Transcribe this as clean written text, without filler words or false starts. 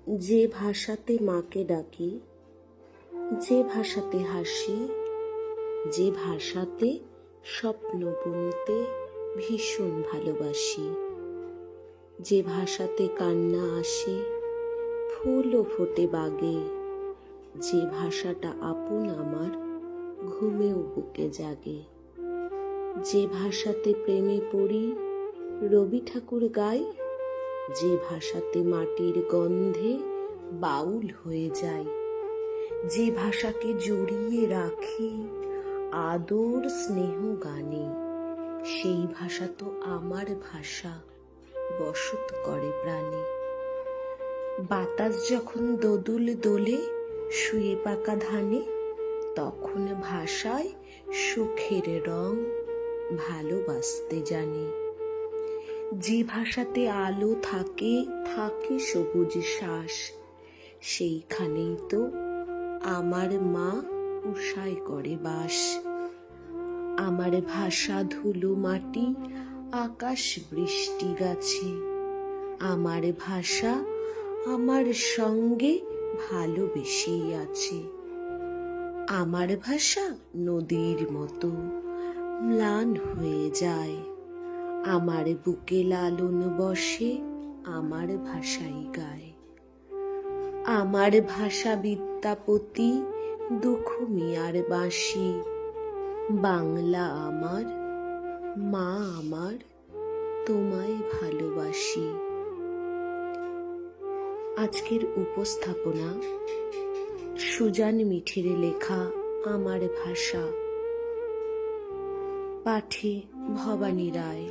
যে ভাষাতে মাকে ডাকি, যে ভাষাতে হাসি, যে ভাষাতে স্বপ্ন বুনতে ভীষণ ভালোবাসি, যে ভাষাতে কান্না আসে, ফুলও ফোটে বাগে, যে ভাষাটা আপন আমার ঘুমেও বুকে জাগে, যে ভাষাতে প্রেমে পড়ি রবি ঠাকুর গাই, যে ভাষাতে মাটির গন্ধে বাউল হয়ে যায়, যে ভাষাকে জড়িয়ে রাখি আদর স্নেহ গানে, সেই ভাষা তো আমার ভাষা, বসত করে প্রাণে। বাতাস যখন দোদুল দোলে শুয়ে পাকা ধানে, তখন ভাষায় সুখের রং ভালোবাসতে জানে। যে ভাষাতে আলো থাকে, থাকে সবুজ শ্বাস, সেইখানেই তো আমার মা উষায় করে বাস। আমার ভাষা ধুলো মাটি, আকাশ বৃষ্টি গাছে, আমার ভাষা আমার সঙ্গে ভালোবেসেই আছে। আমার ভাষা নদীর মতো ম্লান হয়ে যায়, আমার বুকে লালন বসে আমার ভাষাই গায়। আমার ভাষা বিদ্যাপতি, দুঃখ মিয়ার বাঁশি, বাংলা আমার, মা আমার, তোমায় ভালোবাসি। আজকের উপস্থাপনা সুজান মিঠির লেখা আমার ভাষা। পাঠে ভবানী রায়।